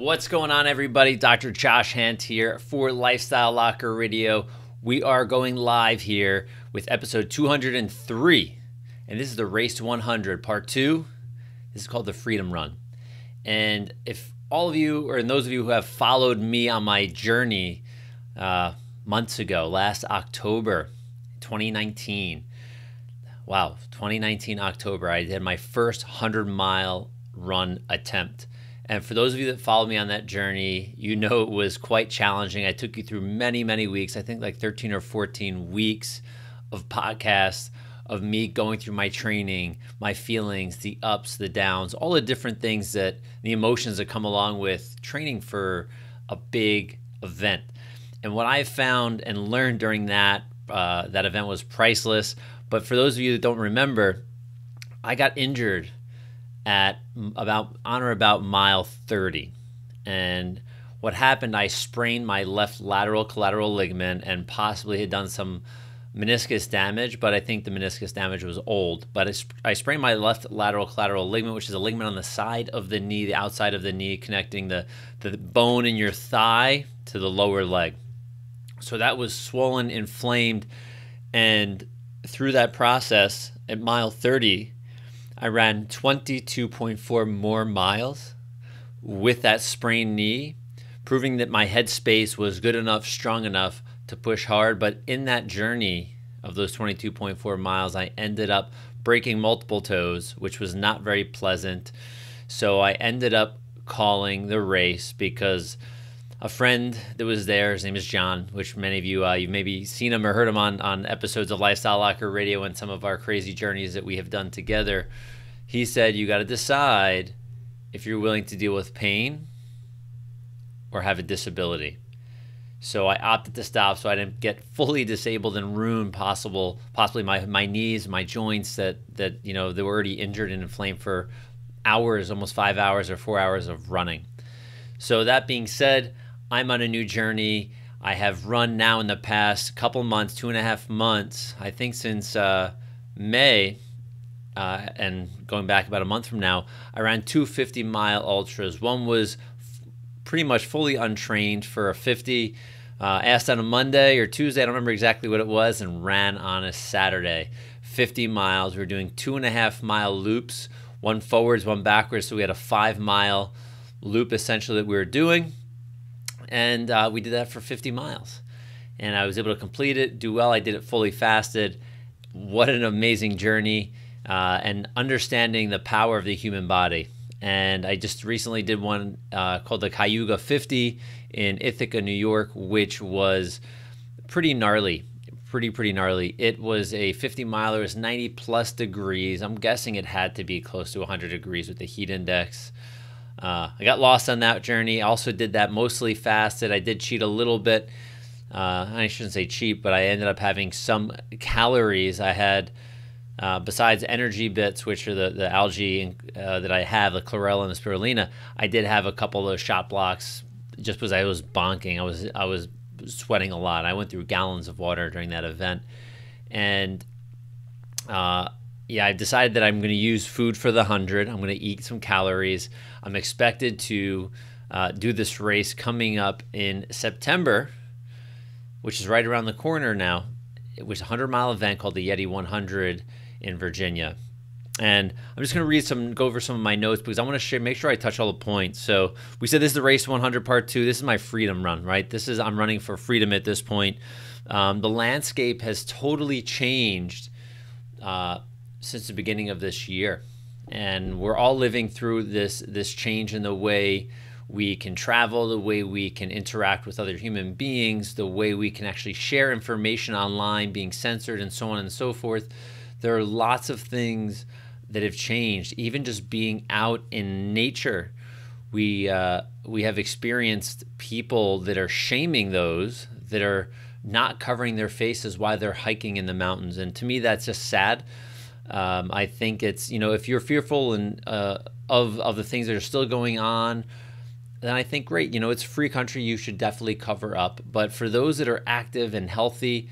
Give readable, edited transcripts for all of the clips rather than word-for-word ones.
What's going on, everybody? Dr. Josh Hant here for Lifestyle Locker Radio. We are going live here with episode 203, and this is the Race to 100, part 2. This is called the Freedom Run. And if all of you, or those of you who have followed me on my journey months ago, last October 2019, wow, 2019 October, I did my first 100-mile run attempt. And for those of you that followed me on that journey, you know it was quite challenging. I took you through many, many weeks, I think like 13 or 14 weeks of podcasts of me going through my training, my feelings, the ups, the downs, all the different things that the emotions that come along with training for a big event. And what I found and learned during that event was priceless. But for those of you that don't remember, I got injured at about mile 30. And what happened, I sprained my left lateral collateral ligament and possibly had done some meniscus damage, but I think the meniscus damage was old. But I sprained my left lateral collateral ligament, which is a ligament on the side of the knee, the outside of the knee, connecting the bone in your thigh to the lower leg. So that was swollen, inflamed, and through that process, at mile 30, I ran 22.4 more miles with that sprained knee, proving that my headspace was good enough, strong enough to push hard. But in that journey of those 22.4 miles, I ended up breaking multiple toes, which was not very pleasant. So I ended up calling the race because a friend that was there, his name is John, which many of you, you've maybe seen him or heard him on episodes of Lifestyle Locker Radio and some of our crazy journeys that we have done together. He said, you got to decide if you're willing to deal with pain or have a disability. So I opted to stop so I didn't get fully disabled and ruin possibly my knees, my joints that they were already injured and inflamed for hours, almost 5 hours or 4 hours of running. So that being said, I'm on a new journey. I have run now in the past couple months, 2.5 months, I think since May, and going back about a month from now, I ran 2 50-mile ultras. One was pretty much fully untrained for a 50, asked on a Monday or Tuesday, I don't remember exactly what it was, and ran on a Saturday. 50 miles. We were doing 2.5-mile loops, one forwards, one backwards, so we had a 5-mile loop essentially that we were doing. And we did that for 50 miles. And I was able to complete it, do well. I did it fully fasted. What an amazing journey, and understanding the power of the human body. And I just recently did one called the Cayuga 50 in Ithaca, New York, which was pretty gnarly, pretty gnarly. It was a 50-miler. It was 90 plus degrees. I'm guessing it had to be close to 100 degrees with the heat index. I got lost on that journey. I also did that mostly fasted. I did cheat a little bit. I shouldn't say cheat, but I ended up having some calories. I had, besides energy bits, which are the algae that I have, the chlorella and the spirulina, I did have a couple of shot blocks just because I was bonking. I was sweating a lot. I went through gallons of water during that event. And I decided that I'm going to use food for the 100. I'm going to eat some calories. I'm expected to do this race coming up in September, which is right around the corner now. It was a 100-mile event called the Yeti 100 in Virginia. And I'm just going to go over some of my notes because I want to make sure I touch all the points. So we said this is the Race 100 Part 2. This is my freedom run, right? I'm running for freedom at this point. The landscape has totally changed since the beginning of this year. And we're all living through this change in the way we can travel, the way we can interact with other human beings, the way we can actually share information online, being censored, and so on and so forth. There are lots of things that have changed. Even just being out in nature, we have experienced people that are shaming those that are not covering their faces while they're hiking in the mountains. And to me, that's just sad. I think it's, if you're fearful and of the things that are still going on, then I think great. It's a free country. You should definitely cover up. But for those that are active and healthy,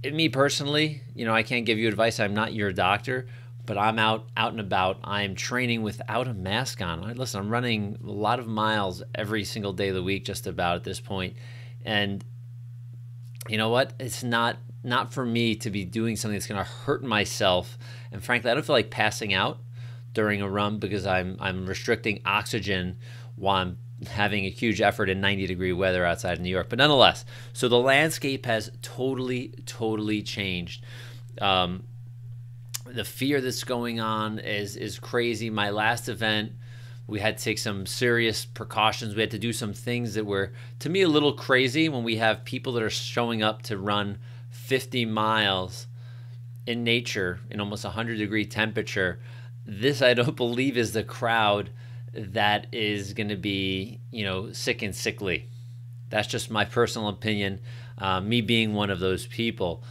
me personally, I can't give you advice. I'm not your doctor. but I'm out and about. I'm training without a mask on. Listen, I'm running a lot of miles every single day of the week, just about at this point. And you know what? It's not for me to be doing something that's going to hurt myself. And frankly, I don't feel like passing out during a run because I'm restricting oxygen while I'm having a huge effort in 90-degree weather outside of New York. But nonetheless, so the landscape has totally changed. The fear that's going on is crazy. My last event, we had to take some serious precautions. We had to do some things that were, to me, a little crazy when we have people that are showing up to run 50 miles in nature in almost 100-degree temperature. This, I don't believe, is the crowd that is going to be, sick and sickly. That's just my personal opinion, me being one of those people.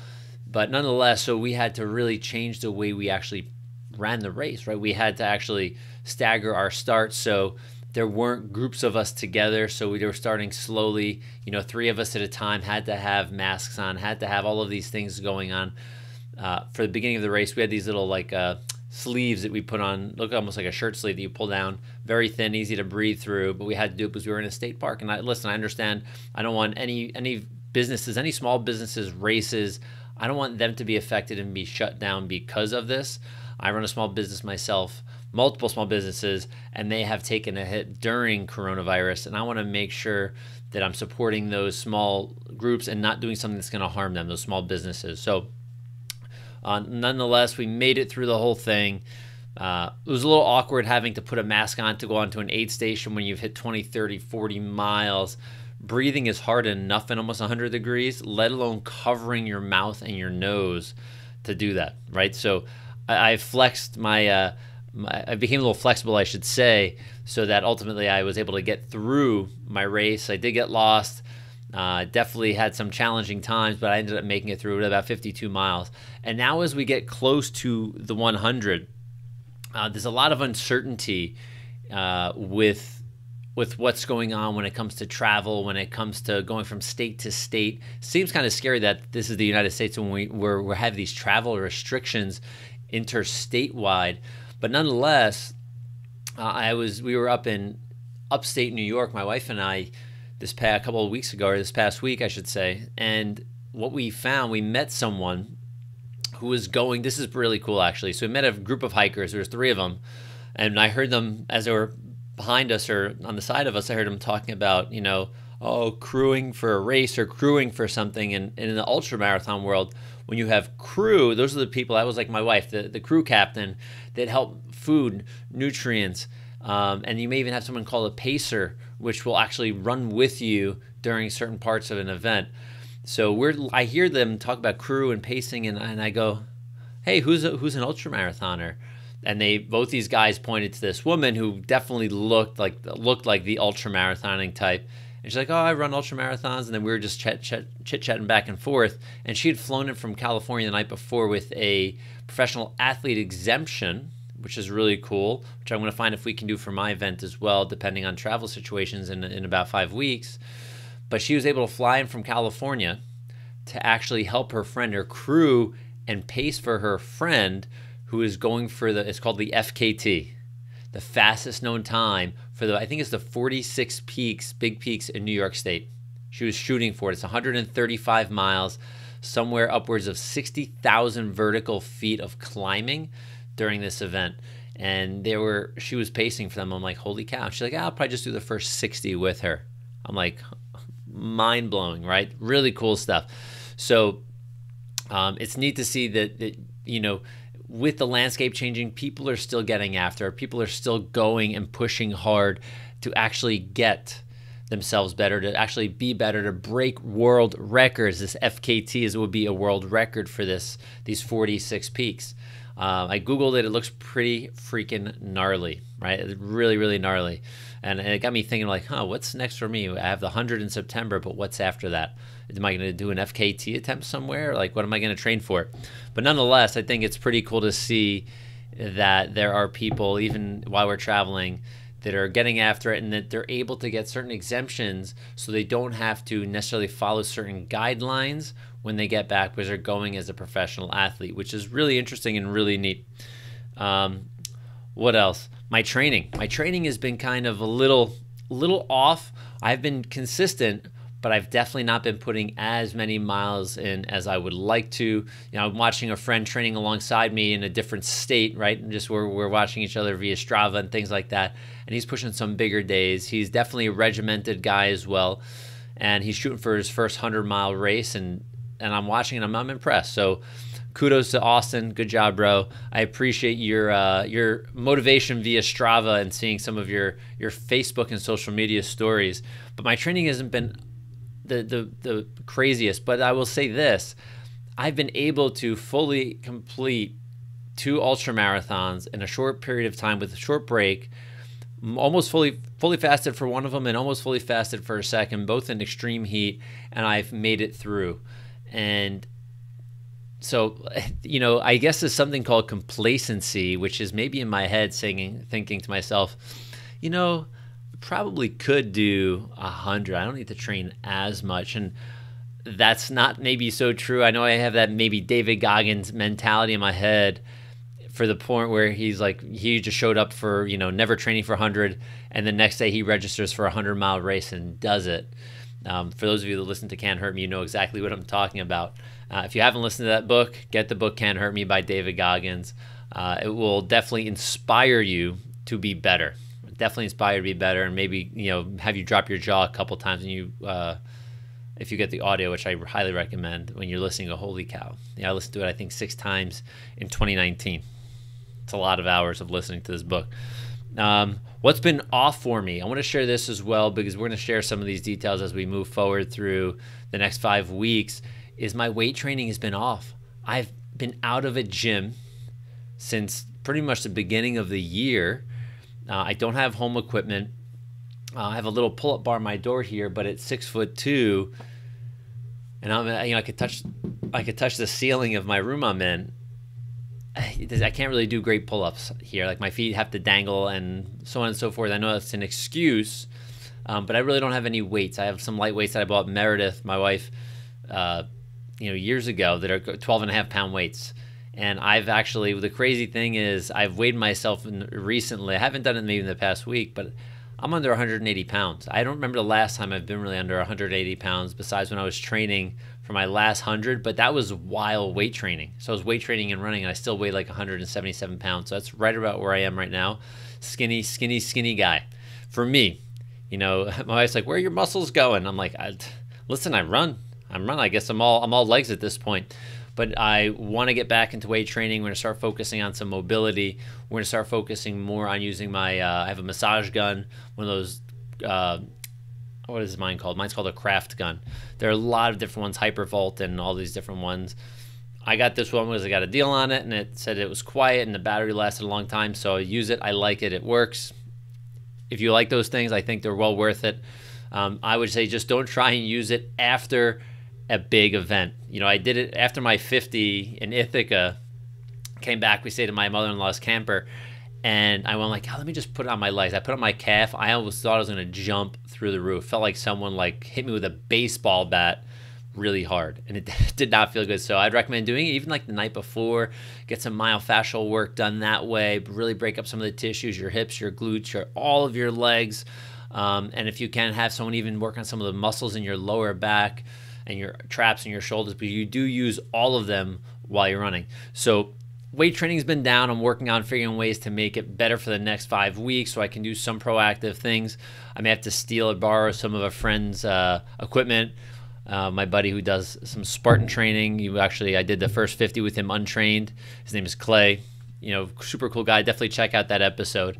But nonetheless, so we had to really change the way we actually ran the race, right? We had to actually stagger our starts, so there weren't groups of us together. So we were starting slowly, 3 of us at a time, had to have masks on, had to have all of these things going on. For the beginning of the race, we had these little sleeves that we put on, look almost like a shirt sleeve that you pull down, very thin, easy to breathe through, but we had to do it because we were in a state park. And I understand, I don't want any businesses, any small businesses, races, I don't want them to be affected and be shut down because of this. I run a small business myself, multiple small businesses, and they have taken a hit during coronavirus, and I want to make sure that I'm supporting those small groups and not doing something that's going to harm them, those small businesses. So nonetheless, we made it through the whole thing. It was a little awkward having to put a mask on to go onto an aid station when you've hit 20, 30, 40 miles. Breathing is hard enough in almost 100 degrees, let alone covering your mouth and your nose to do that, right? So I flexed I became a little flexible, I should say, so that ultimately I was able to get through my race. I did get lost. Definitely had some challenging times, but I ended up making it through at about 52 miles. And now as we get close to the 100, there's a lot of uncertainty with what's going on when it comes to travel, when it comes to going from state to state. Seems kind of scary that this is the United States when we have these travel restrictions interstate-wide. But nonetheless, we were up in upstate New York, my wife and I, this past week, I should say. And what we found, we met someone who was going, this is really cool actually. So we met a group of hikers, there was 3 of them. And I heard them as they were behind us or on the side of us, I heard them talking about, crewing for a race or crewing for something. And in the ultra marathon world, when you have crew, those are the people, I was like my wife, the crew captain, that help food, nutrients, and you may even have someone called a pacer, which will actually run with you during certain parts of an event. So I hear them talk about crew and pacing, and I go, hey, who's an ultra marathoner? And both these guys pointed to this woman who definitely looked like the ultra marathoning type. And she's like, oh, I run ultra marathons. And then we were just chit-chatting back and forth. And she had flown in from California the night before with a professional athlete exemption, which is really cool, which I'm going to find if we can do for my event as well, depending on travel situations in about 5 weeks. But she was able to fly in from California to actually help her friend, her crew, and pace for her friend who is going for it's called the FKT, the fastest known time for I think it's the 46 peaks, big peaks in New York State. She was shooting for it. It's 135 miles, somewhere upwards of 60,000 vertical feet of climbing during this event. And she was pacing for them. I'm like, holy cow. She's like, I'll probably just do the first 60 with her. I'm like, mind blowing, right? Really cool stuff. So it's neat to see that with the landscape changing, people are still getting after it. People are still going and pushing hard to actually get themselves better, to actually be better, to break world records. This FKT would be a world record for these 46 peaks. I Googled it. It looks pretty freaking gnarly, right? Really, really gnarly. And it got me thinking like, what's next for me? I have the 100 in September, but what's after that? Am I going to do an FKT attempt somewhere? Like, what am I going to train for? But nonetheless, I think it's pretty cool to see that there are people, even while we're traveling, that are getting after it and that they're able to get certain exemptions so they don't have to necessarily follow certain guidelines when they get back because they're going as a professional athlete, which is really interesting and really neat. What else? My training has been kind of a little off. I've been consistent, but I've definitely not been putting as many miles in as I would like to. You know, I'm watching a friend training alongside me in a different state, right? And just we're watching each other via Strava and things like that. And he's pushing some bigger days. He's definitely a regimented guy as well. And he's shooting for his first 100-mile race. And I'm watching and I'm impressed. So kudos to Austin. Good job, bro. I appreciate your motivation via Strava and seeing some of your Facebook and social media stories. But my training hasn't been the craziest, but I will say this: I've been able to fully complete 2 ultra marathons in a short period of time with a short break, almost fully fasted for one of them and almost fully fasted for a second, both in extreme heat, and I've made it through. And so, you know, I guess there's something called complacency, which is maybe in my head thinking to myself, you know, probably could do 100. I don't need to train as much. And that's not maybe so true. I know I have that maybe David Goggins mentality in my head, for the point where he's like, he just showed up for, you know, never training for 100, and the next day he registers for a 100-mile race and does it. For those of you that listen to Can't Hurt Me, you know exactly what I'm talking about. If you haven't listened to that book, get the book Can't Hurt Me by David Goggins. It will definitely inspire you to be better. Definitely inspire you to be better, and maybe, you know, have you drop your jaw a couple times and you, if you get the audio, which I highly recommend when you're listening to Holy Cow. Yeah, I listened to it, I think, 6 times in 2019. It's a lot of hours of listening to this book. What's been off for me? I want to share this as well, because we're going to share some of these details as we move forward through the next 5 weeks, is my weight training has been off. I've been out of a gym since pretty much the beginning of the year. I don't have home equipment. I have a little pull-up bar in my door here, but it's 6'2", and I could touch the ceiling of my room I'm in. I can't really do great pull-ups here. Like, my feet have to dangle and so on and so forth. I know that's an excuse, but I really don't have any weights. I have some light weights that I bought Meredith, my wife, years ago, that are 12.5-pound weights. And I've actually, the crazy thing is, I've weighed myself recently. I haven't done it maybe in the past week, but I'm under 180 pounds. I don't remember the last time I've been really under 180 pounds, besides when I was training for my last 100, but that was while weight training. So I was weight training and running, and I still weighed like 177 pounds. So that's right about where I am right now. Skinny guy. For me, you know, my wife's like, "Where are your muscles going?" I'm like, listen, I run. I guess I'm all legs at this point. But I want to get back into weight training. We're going to start focusing on some mobility. We're going to start focusing more on using my, I have a massage gun, one of those, what is mine called? Mine's called a Craft gun. There are a lot of different ones, Hypervolt and all these different ones. I got this one because I got a deal on it, and it said it was quiet and the battery lasted a long time. So I use it. I like it. It works. If you like those things, I think they're well worth it. I would say just don't try and use it after a big event. You know, I did it after my 50 in Ithaca. Came back, we stayed at my mother-in-law's camper, and I went like, oh, let me just put it on my legs. I put it on my calf. I almost thought I was going to jump through the roof. Felt like someone like hit me with a baseball bat really hard, and it did not feel good. So I'd recommend doing it even like the night before. Get some myofascial work done that way. Really break up some of the tissues, your hips, your glutes, all of your legs. And if you can, have someone even work on some of the muscles in your lower back and your traps and your shoulders, but you do use all of them while you're running. So weight training's been down. I'm working on figuring ways to make it better for the next 5 weeks so I can do some proactive things. I may have to steal or borrow some of a friend's equipment. My buddy who does some Spartan training, I did the first 50 with him untrained. His name is Clay. You know, super cool guy. Definitely check out that episode.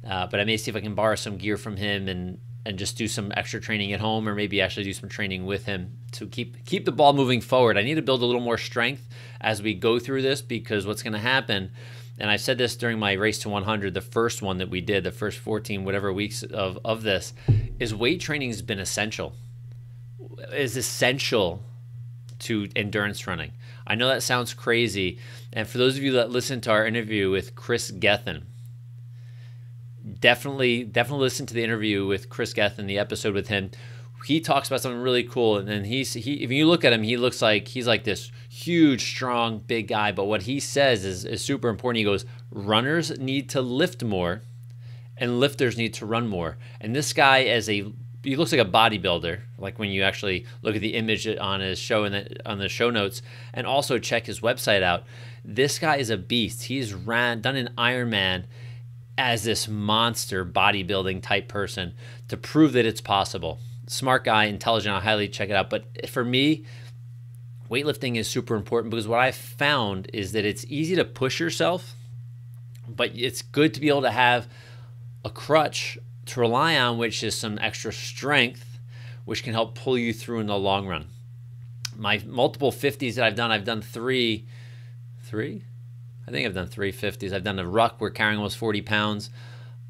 But I may see if I can borrow some gear from him and just do some extra training at home, or maybe actually do some training with him to keep the ball moving forward. I need to build a little more strength as we go through this, because what's going to happen, and I said this during my Race to 100, the first one that we did, the first 14 whatever weeks of this, is weight training has been essential. Is essential to endurance running. I know that sounds crazy, and for those of you that listened to our interview with Chris Gethin, definitely listen to the interview with Chris Gethin, the episode with him. He talks about something really cool, and then if you look at him, he looks like he's like this huge, strong, big guy. But what he says is super important. He goes, runners need to lift more and lifters need to run more. And this guy, he looks like a bodybuilder, like when you actually look at the image on his show on the show notes, and also check his website out. This guy is a beast. He's done an Ironman as this monster bodybuilding type person to prove that it's possible. Smart guy, intelligent. I highly check it out. But for me, weightlifting is super important because what I've found is that it's easy to push yourself, but it's good to be able to have a crutch to rely on, which is some extra strength, which can help pull you through in the long run. My multiple 50s that I've done three? I think I've done 3 50s. I've done a ruck, we're carrying almost 40 pounds.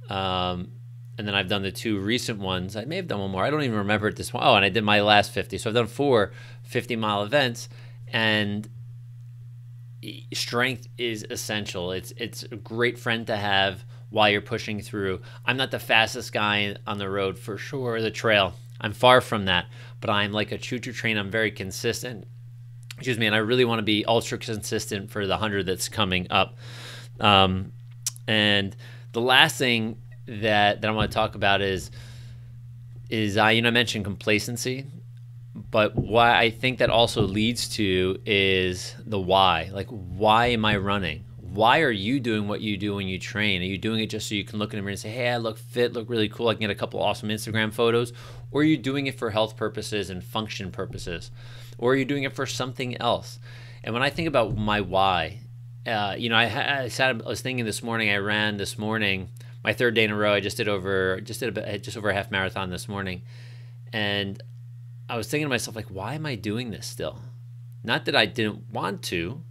And then I've done the 2 recent ones. I may have done one more. I don't even remember at this point. Oh, and I did my last 50. So I've done 4 50-mile events, and strength is essential. It's a great friend to have while you're pushing through. I'm not the fastest guy on the road for sure, the trail. I'm far from that, but I'm like a choo-choo train. I'm very consistent. Excuse me, and I really want to be ultra consistent for the 100 that's coming up. And the last thing that I want to talk about is I mentioned complacency, but what I think that also leads to is the why. Like, why am I running? Why are you doing what you do when you train? Are you doing it just so you can look in the mirror and say, hey, I look fit, look really cool, I can get a couple awesome Instagram photos? Or are you doing it for health purposes and function purposes? Or are you doing it for something else? And when I think about my why, I was thinking this morning, I ran this morning, my 3rd day in a row. I just did over a half marathon this morning. And I was thinking to myself, like, why am I doing this still? Not that I didn't want to,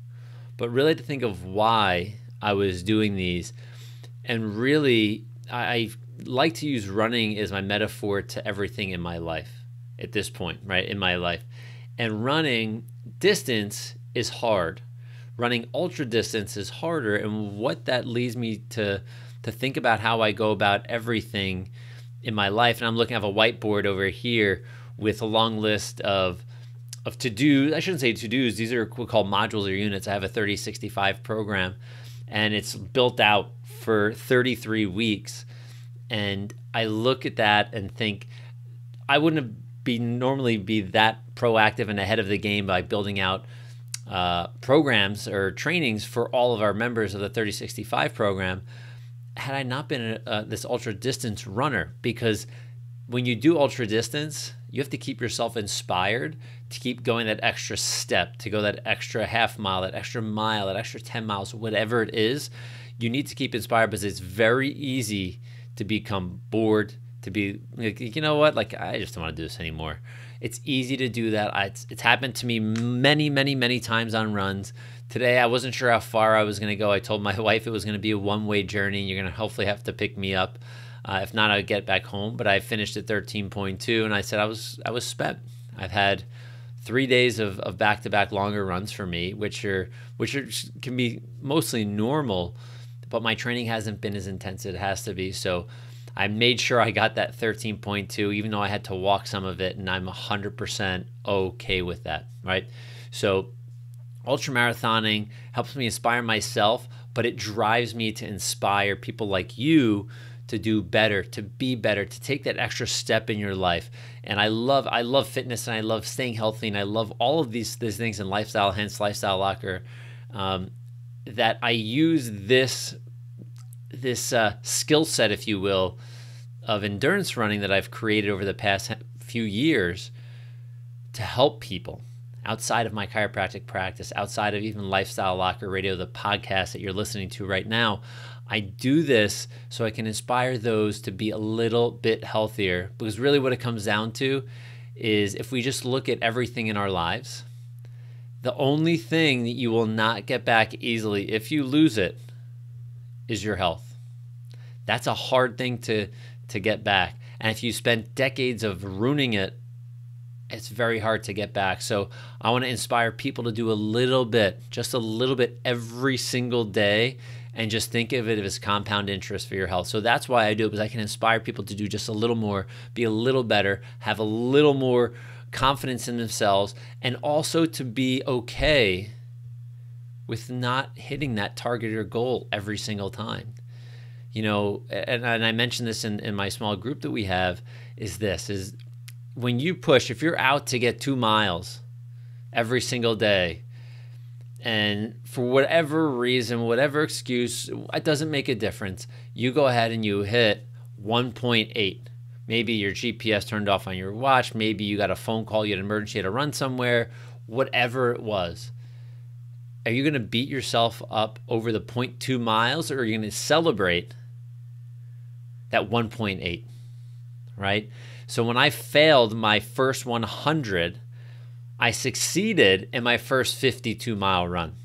but really to think of why I was doing these. And really, I like to use running as my metaphor to everything in my life at this point, right, in my life. And running distance is hard. Running ultra distance is harder. And what that leads me to think about how I go about everything in my life. And I'm looking at a whiteboard over here with a long list of to-dos. I shouldn't say to-dos. These are what we call modules or units. I have a 30-65 program, and it's built out for 33 weeks. And I look at that and think, I wouldn't normally be that proactive and ahead of the game by building out programs or trainings for all of our members of the 30-65 program had I not been this ultra distance runner. Because when you do ultra distance, you have to keep yourself inspired to keep going that extra step, to go that extra half mile, that extra mile, that extra 10 miles, whatever it is. You need to keep inspired because it's very easy to become bored, to be like, you know what, like, I just don't want to do this anymore. It's easy to do that. It's happened to me many, many, many times on runs. Today, I wasn't sure how far I was going to go. I told my wife it was going to be a one-way journey. You're going to hopefully have to pick me up. If not, I'd get back home. But I finished at 13.2, and I said I was spent. I've had 3 days of back-to-back longer runs for me, which can be mostly normal, but my training hasn't been as intense as it has to be. So I made sure I got that 13.2, even though I had to walk some of it, and I'm 100% okay with that, right? So ultramarathoning helps me inspire myself, but it drives me to inspire people like you to do better, to be better, to take that extra step in your life. And I love fitness, and I love staying healthy, and I love all of these things in lifestyle, hence Lifestyle Locker, that I use this skill set, if you will, of endurance running that I've created over the past few years to help people outside of my chiropractic practice, outside of even Lifestyle Locker Radio, the podcast that you're listening to right now. I do this so I can inspire those to be a little bit healthier, because really what it comes down to is, if we just look at everything in our lives, the only thing that you will not get back easily if you lose it is your health. That's a hard thing to get back. And if you spend decades of ruining it, it's very hard to get back. So I want to inspire people to do a little bit, just a little bit every single day, and just think of it as compound interest for your health. So that's why I do it, because I can inspire people to do just a little more, be a little better, have a little more confidence in themselves, and also to be okay with not hitting that target or goal every single time. And I mentioned this in my small group that we have, is when you push, if you're out to get 2 miles every single day, and for whatever reason, whatever excuse, it doesn't make a difference. You go ahead and you hit 1.8. Maybe your GPS turned off on your watch. Maybe you got a phone call, you had an emergency, you had to run somewhere, whatever it was. Are you going to beat yourself up over the 0.2 miles, or are you going to celebrate that 1.8, right? So when I failed my first 100, I succeeded in my first 52-mile run.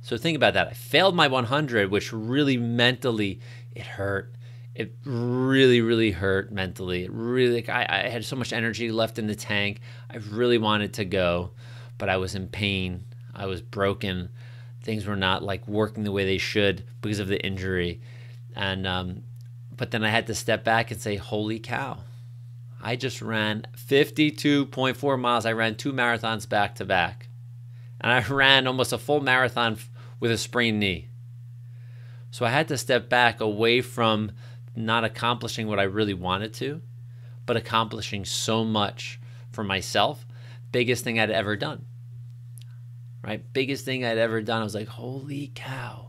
So think about that. I failed my 100, which really mentally, it hurt. It really, really hurt mentally. It really, I had so much energy left in the tank. I really wanted to go, but I was in pain. I was broken. Things were not like working the way they should because of the injury. And but then I had to step back and say, holy cow. I just ran 52.4 miles. I ran 2 marathons back to back. And I ran almost a full marathon with a sprained knee. So I had to step back away from not accomplishing what I really wanted to, but accomplishing so much for myself. Biggest thing I'd ever done. Right? Biggest thing I'd ever done. I was like, holy cow.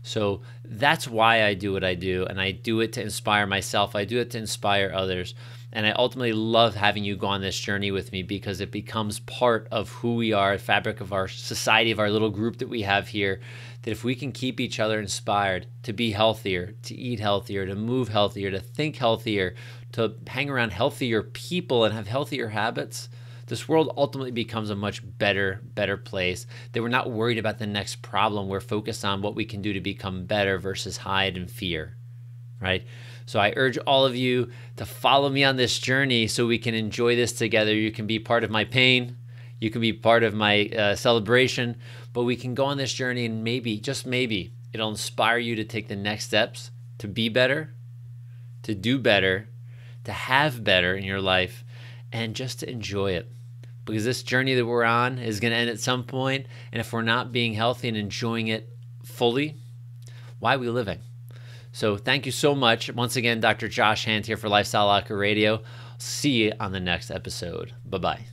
So that's why I do what I do, and I do it to inspire myself. I do it to inspire others, and I ultimately love having you go on this journey with me because it becomes part of who we are, the fabric of our society, of our little group that we have here, that if we can keep each other inspired to be healthier, to eat healthier, to move healthier, to think healthier, to hang around healthier people and have healthier habits, this world ultimately becomes a much better place. That we're not worried about the next problem. We're focused on what we can do to become better versus hide and fear, right? So I urge all of you to follow me on this journey so we can enjoy this together. You can be part of my pain. You can be part of my celebration, but we can go on this journey, and maybe, just maybe, it'll inspire you to take the next steps to be better, to do better, to have better in your life, and just to enjoy it. Because this journey that we're on is going to end at some point, and if we're not being healthy and enjoying it fully, why are we living? So thank you so much. Once again, Dr. Josh Hant here for Lifestyle Locker Radio. See you on the next episode. Bye-bye.